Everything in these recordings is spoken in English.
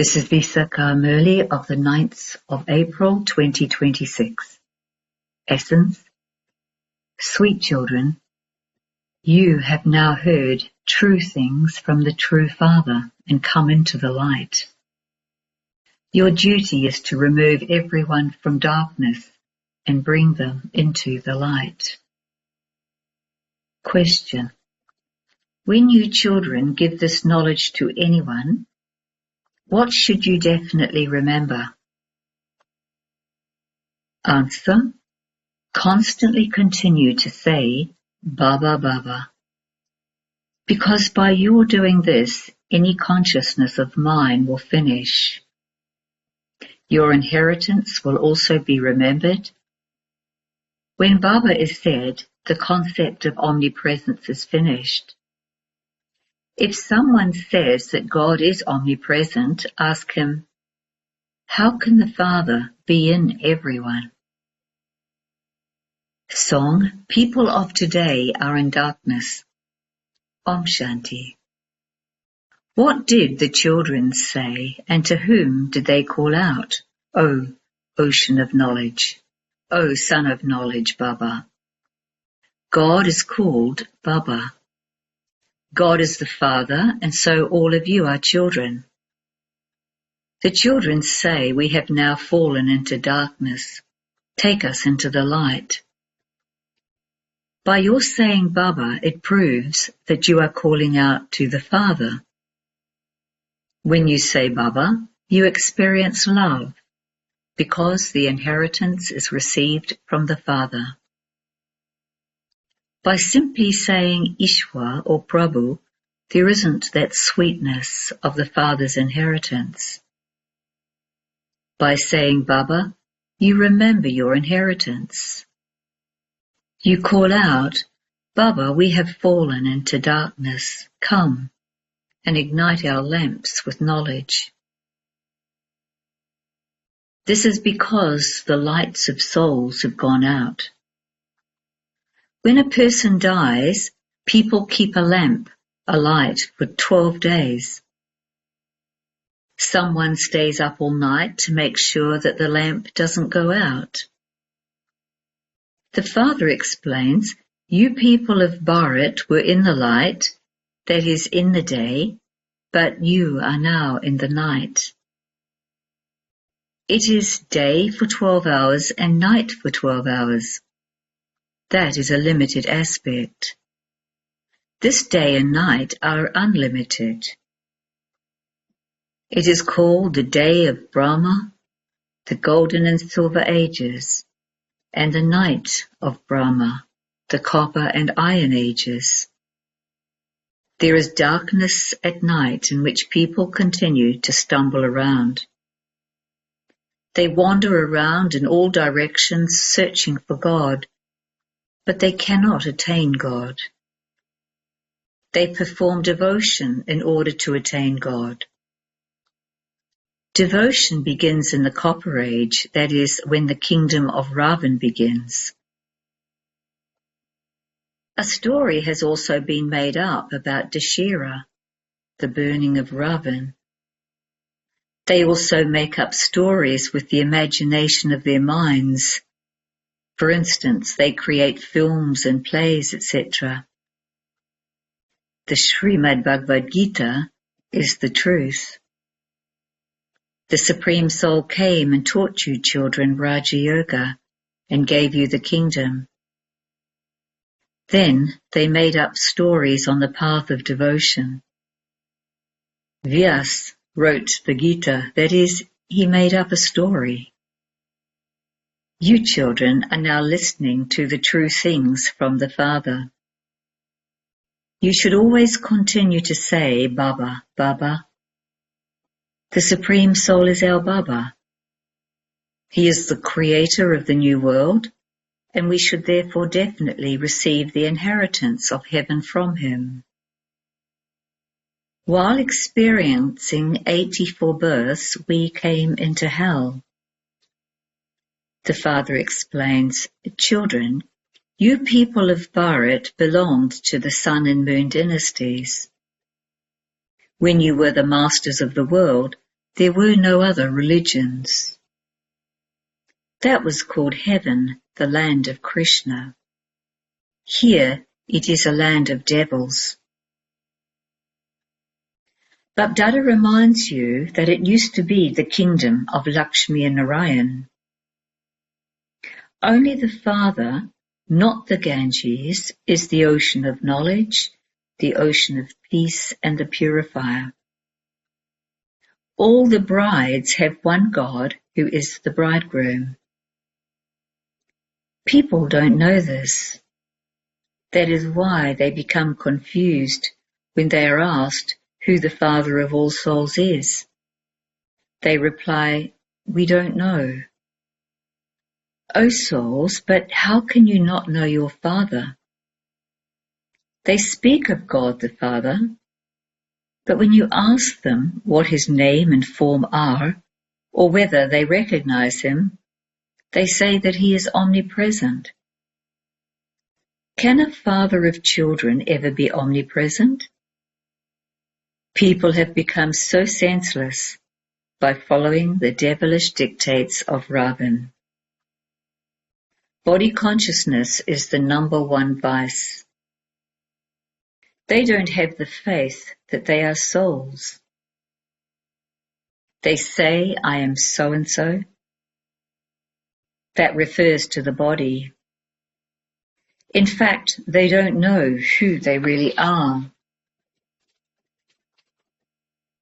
This is Visakha Murli of the 9th of April 2026. Essence. Sweet children, you have now heard true things from the true Father and come into the light. Your duty is to remove everyone from darkness and bring them into the light. Question. When you children give this knowledge to anyone, what should you definitely remember? Answer. Constantly continue to say, Baba Baba. Because by your doing this, any consciousness of mine will finish. Your inheritance will also be remembered. When Baba is said, the concept of omnipresence is finished. If someone says that God is omnipresent, ask him, how can the Father be in everyone? Song. People of today are in darkness. Om Shanti. What did the children say, and to whom did they call out? O ocean of knowledge, O son of knowledge, Baba. God is called Baba. God is the Father, and so all of you are children. The children say, we have now fallen into darkness. Take us into the light. By your saying Baba, it proves that you are calling out to the Father. When you say Baba, you experience love, because the inheritance is received from the Father. By simply saying Ishwar or Prabhu, there isn't that sweetness of the Father's inheritance. By saying Baba, you remember your inheritance. You call out, Baba, we have fallen into darkness. Come and ignite our lamps with knowledge. This is because the lights of souls have gone out. When a person dies, people keep a lamp alight for 12 days. Someone stays up all night to make sure that the lamp doesn't go out. The Father explains, you people of Bharat were in the light, that is in the day, but you are now in the night. It is day for 12 hours and night for 12 hours. That is a limited aspect. This day and night are unlimited. It is called the day of Brahma, the golden and silver ages, and the night of Brahma, the copper and iron ages. There is darkness at night in which people continue to stumble around. They wander around in all directions searching for God, but they cannot attain God. They perform devotion in order to attain God. Devotion begins in the Copper Age, that is, when the kingdom of Ravan begins. A story has also been made up about Dashera, the burning of Ravan. They also make up stories with the imagination of their minds. For instance, they create films and plays, etc. The Srimad Bhagavad Gita is the truth. The Supreme Soul came and taught you children Raja Yoga and gave you the kingdom. Then they made up stories on the path of devotion. Vyas wrote the Gita, that is, he made up a story. You children are now listening to the true things from the Father. You should always continue to say, Baba, Baba. The Supreme Soul is our Baba. He is the creator of the new world, and we should therefore definitely receive the inheritance of heaven from him. While experiencing 84 births, we came into hell. The Father explains, children, you people of Bharat belonged to the Sun and Moon dynasties. When you were the masters of the world, There were no other religions. That was called heaven, the land of Krishna. Here it is a land of devils. Bapdada reminds you that it used to be the kingdom of Lakshmi and Narayan. Only the Father, not the Ganges, is the ocean of knowledge, the ocean of peace, and the purifier. All the brides have one God who is the bridegroom. People don't know this. That is why they become confused when they are asked who the Father of all souls is. They reply, "We don't know." O souls, but how can you not know your Father? They speak of God the Father, but when you ask them what his name and form are, or whether they recognize him, they say that he is omnipresent. Can a father of children ever be omnipresent? People have become so senseless by following the devilish dictates of Ravan. Body consciousness is the number one vice. They don't have the faith that they are souls. They say, "I am so-and-so." That refers to the body. In fact, they don't know who they really are.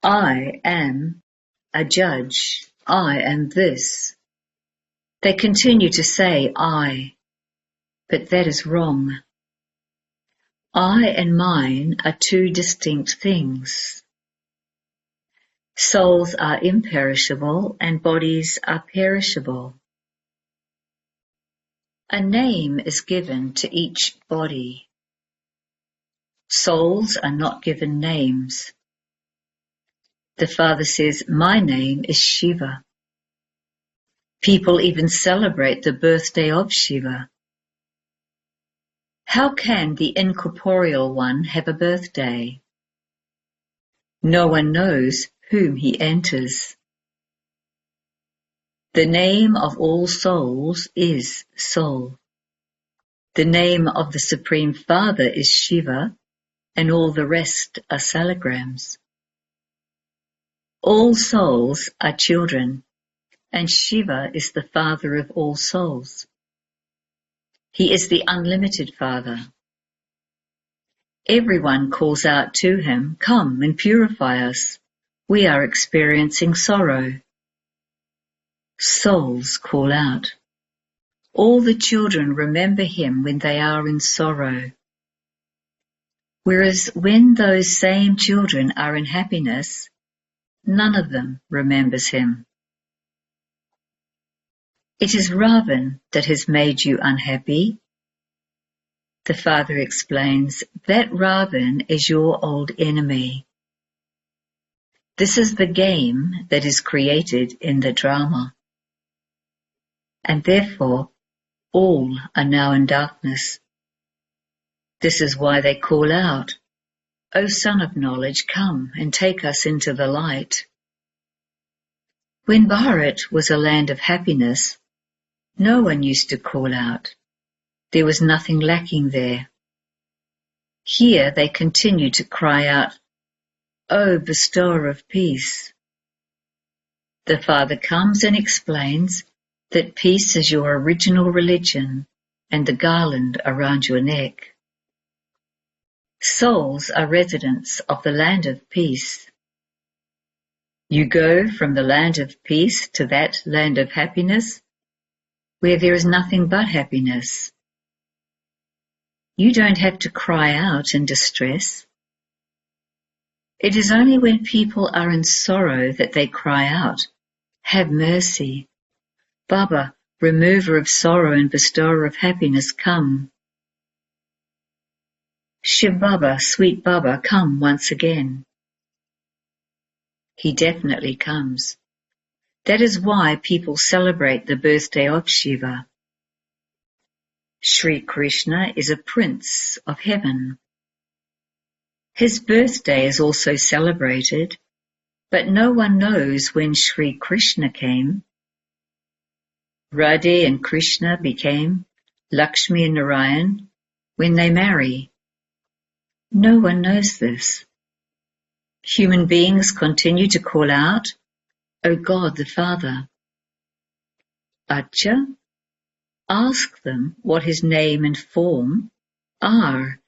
I am a judge. I am this. They continue to say I, but that is wrong. I and mine are two distinct things. Souls are imperishable and bodies are perishable. A name is given to each body. Souls are not given names. The Father says, "My name is Shiva." People even celebrate the birthday of Shiva. How can the incorporeal one have a birthday? No one knows whom he enters. The name of all souls is Soul. The name of the Supreme Father is Shiva, and all the rest are salagrams. All souls are children, and Shiva is the Father of all souls. He is the unlimited Father. Everyone calls out to him, "Come and purify us. We are experiencing sorrow." Souls call out. All the children remember him when they are in sorrow. Whereas when those same children are in happiness, none of them remembers him. It is Ravan that has made you unhappy. The Father explains that Ravan is your old enemy. This is the game that is created in the drama. And therefore, all are now in darkness. This is why they call out, "O Son of Knowledge, come and take us into the light." When Bharat was a land of happiness, no one used to call out. There was nothing lacking there. Here they continue to cry out, "O bestower of peace." The Father comes and explains that peace is your original religion and the garland around your neck. Souls are residents of the land of peace. You go from the land of peace to that land of happiness where there is nothing but happiness. You don't have to cry out in distress. It is only when people are in sorrow that they cry out, "Have mercy. Baba, remover of sorrow and bestower of happiness, come." Shiv Baba, sweet Baba, come once again. He definitely comes. That is why people celebrate the birthday of Shiva. Sri Krishna is a prince of heaven. His birthday is also celebrated But no one knows when Sri Krishna came. Radhe and Krishna became Lakshmi and Narayan when they marry. No one knows this. Human beings continue to call out, O God the Father. Acha, ask them what his name and form are,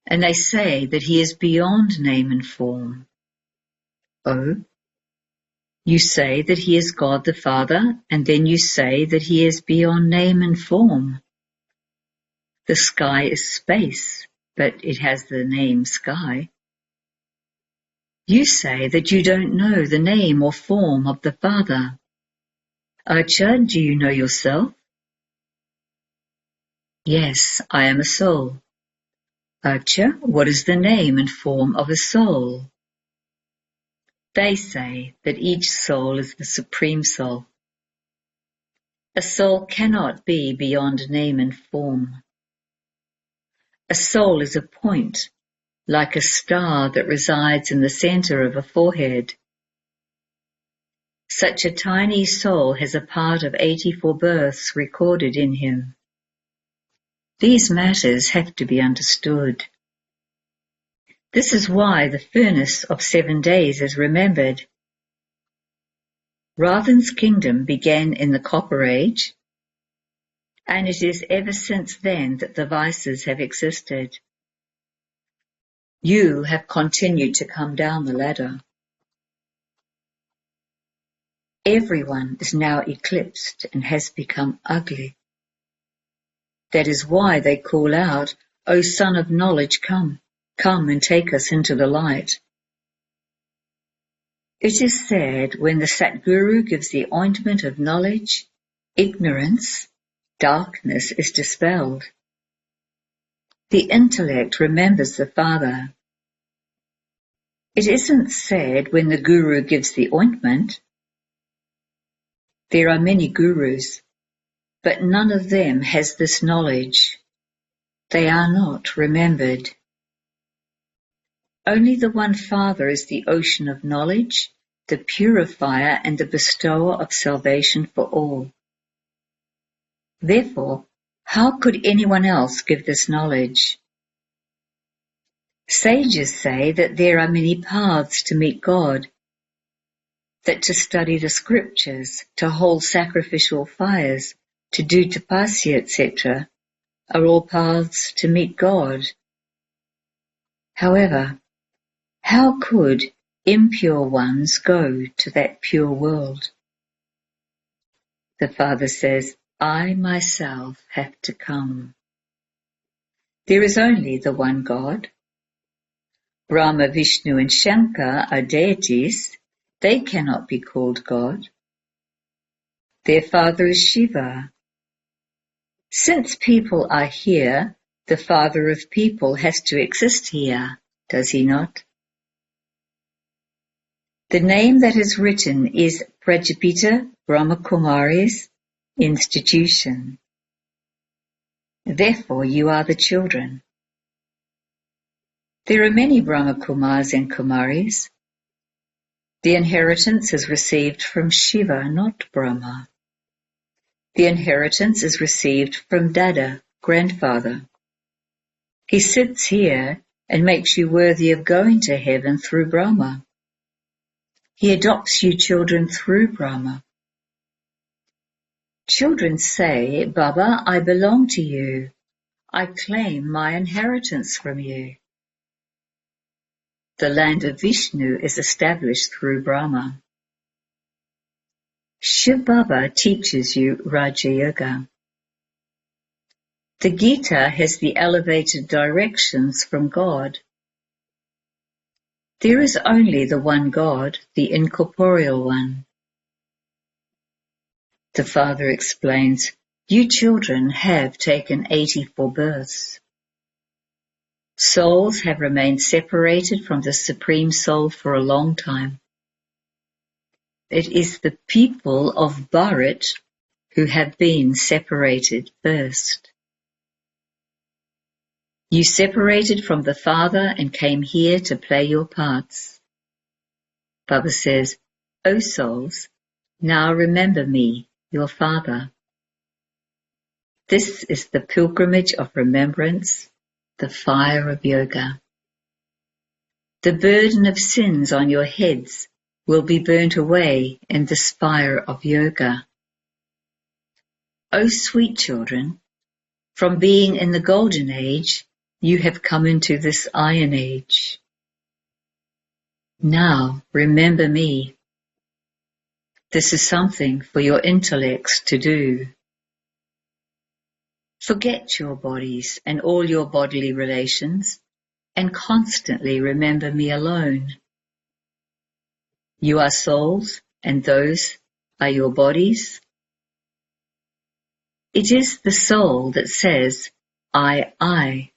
and they say that he is beyond name and form. Oh, you say that he is God the Father, and then you say that he is beyond name and form. The sky is space, but it has the name sky. You say that you don't know the name or form of the Father. Acha, do you know yourself? Yes, I am a soul. Acha, what is the name and form of a soul? They say that each soul is the supreme soul. A soul cannot be beyond name and form. A soul is a point, like a star that resides in the center of a forehead. Such a tiny soul has a part of 84 births recorded in him. These matters have to be understood. This is why the furnace of 7 days is remembered. Ravan's kingdom began in the Copper Age, and it is ever since then that the vices have existed. You have continued to come down the ladder. Everyone is now eclipsed and has become ugly. That is why they call out, O Son of Knowledge, come and take us into the light. It is said when the Satguru gives the ointment of knowledge, ignorance, darkness is dispelled. The intellect remembers the Father. It isn't said when the Guru gives the ointment. There are many Gurus, but none of them has this knowledge. They are not remembered. Only the one Father is the ocean of knowledge, the purifier and the bestower of salvation for all. Therefore, how could anyone else give this knowledge? Sages say that there are many paths to meet God, that to study the scriptures, to hold sacrificial fires, to do tapasya, etc., are all paths to meet God. However, how could impure ones go to that pure world? The Father says, I myself have to come. There is only the one God. Brahma, Vishnu and Shankar are deities. They cannot be called God. Their father is Shiva. Since people are here, the Father of people has to exist here, does he not? The name that is written is Prajapita Brahmakumari's institution. Therefore you are the children. There are many Brahmakumars and Kumaris. The inheritance is received from Shiva, not Brahma. The inheritance is received from Dada, grandfather. He sits here and makes you worthy of going to heaven through Brahma. He adopts you children through Brahma. Children say, Baba, I belong to you. I claim my inheritance from you. The land of Vishnu is established through Brahma. Shiv Baba teaches you Raja Yoga. The Gita has the elevated directions from God. There is only the one God, the incorporeal one. The Father explains, you children have taken 84 births. Souls have remained separated from the Supreme Soul for a long time. It is the people of Bharat who have been separated first. You separated from the Father and came here to play your parts. Baba says, O souls, now remember me, your Father. This is the pilgrimage of remembrance, the fire of yoga. The burden of sins on your heads will be burnt away in this fire of yoga. O sweet children, from being in the golden age, you have come into this iron age. Now remember me. This is something for your intellects to do. Forget your bodies and all your bodily relations, and constantly remember me alone. You are souls, and those are your bodies. It is the soul that says, I.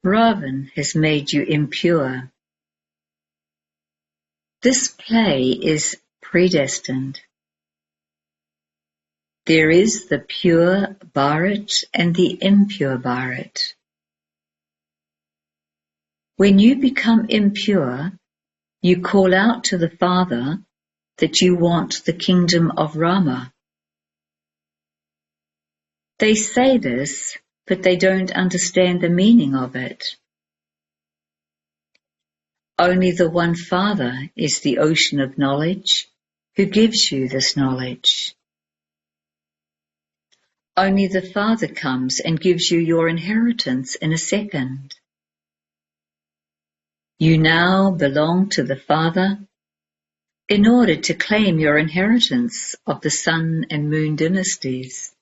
Ravan has made you impure. This play is predestined. There is the pure Bharat and the impure Bharat. When you become impure, you call out to the Father that you want the kingdom of Rama. They say this, but they don't understand the meaning of it. Only the one Father is the ocean of knowledge, who gives you this knowledge. Only the Father comes and gives you your inheritance in a second. You now belong to the Father in order to claim your inheritance of the Sun and Moon dynasties.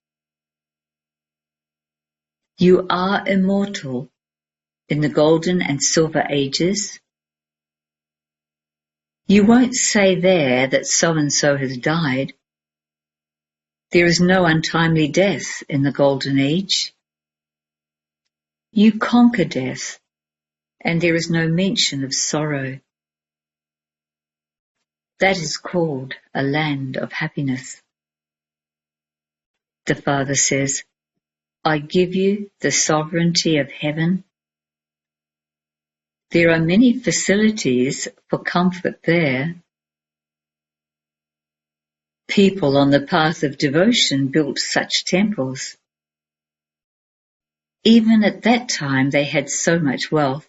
You are immortal in the golden and silver ages. You won't say there that so-and-so has died. There is no untimely death in the golden age. You conquer death, and there is no mention of sorrow. That is called a land of happiness. The Father says, I give you the sovereignty of heaven. There are many facilities for comfort there. People on the path of devotion built such temples. Even at that time they had so much wealth.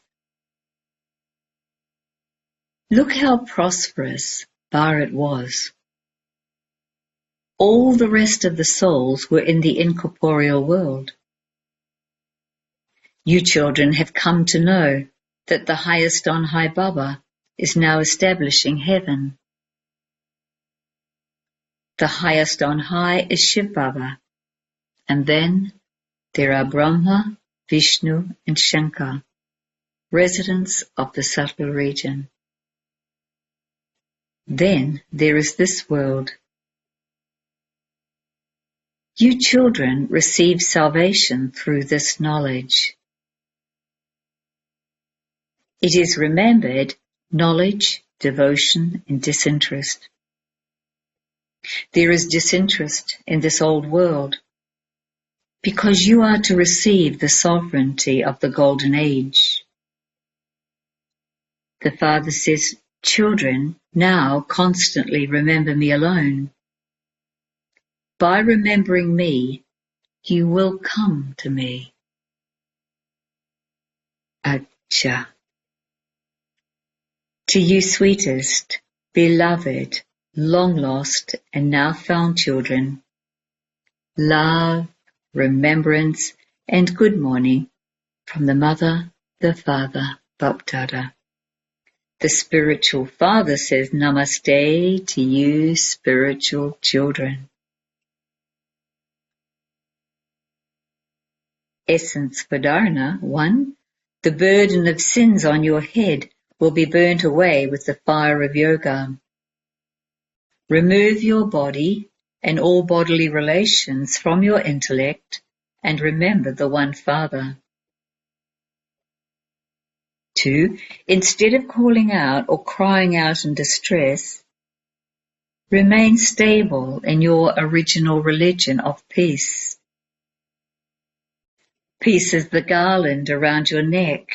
Look how prosperous Bharat was. All the rest of the souls were in the incorporeal world. You children have come to know that the highest on high Baba is now establishing heaven. The highest on high is Shiv Baba, and then there are Brahma, Vishnu and Shankar, residents of the subtle region. Then there is this world. You children receive salvation through this knowledge. It is remembered knowledge, devotion and disinterest. There is disinterest in this old world because you are to receive the sovereignty of the golden age. The Father says, children, now constantly remember me alone. By remembering me, you will come to me. Acha. To you sweetest, beloved, long lost and now found children, love, remembrance and good morning from the Mother, the Father, Bapdada. The spiritual Father says Namaste to you spiritual children. Essence for Dharana 1. The burden of sins on your head will be burnt away with the fire of yoga. Remove your body and all bodily relations from your intellect and remember the one Father. 2. Instead of calling out or crying out in distress, remain stable in your original religion of peace. Peace is the garland around your neck.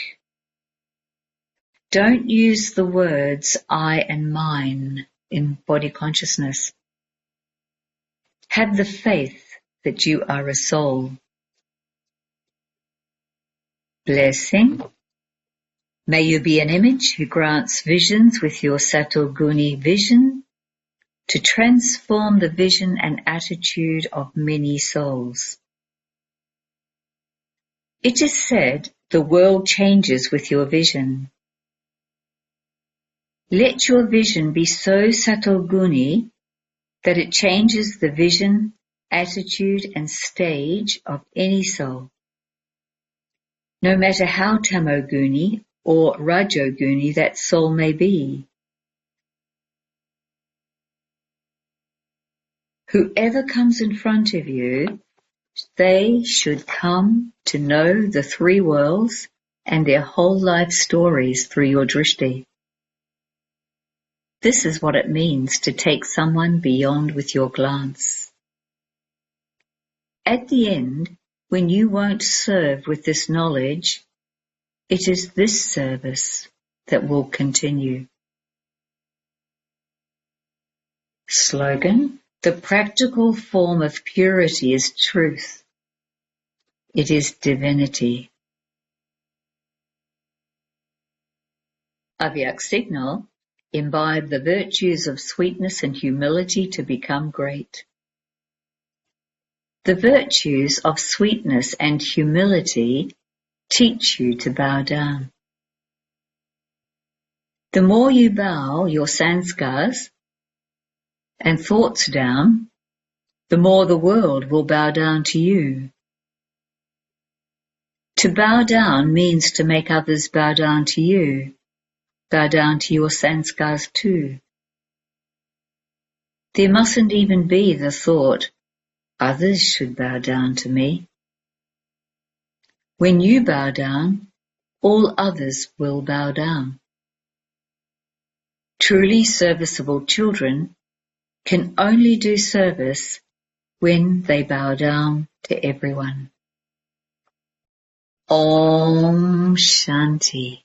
Don't use the words I and mine in body consciousness. Have the faith that you are a soul. Blessing. May you be an image who grants visions with your Satoguni vision to transform the vision and attitude of many souls. It is said the world changes with your vision. Let your vision be so Satoguni that it changes the vision, attitude and stage of any soul. No matter how Tamoguni or Rajoguni that soul may be. Whoever comes in front of you, they should come to know the three worlds and their whole life stories through your drishti. This is what it means to take someone beyond with your glance. At the end, when you won't serve with this knowledge, it is this service that will continue. Slogan: the practical form of purity is truth. It is divinity. Avyak signal: imbibe the virtues of sweetness and humility to become great. The virtues of sweetness and humility teach you to bow down. The more you bow your sanskars and thoughts down, the more the world will bow down to you. To bow down means to make others bow down to you, bow down to your sanskars too. There mustn't even be the thought, others should bow down to me. When you bow down, all others will bow down. Truly serviceable children can only do service when they bow down to everyone. Om Shanti.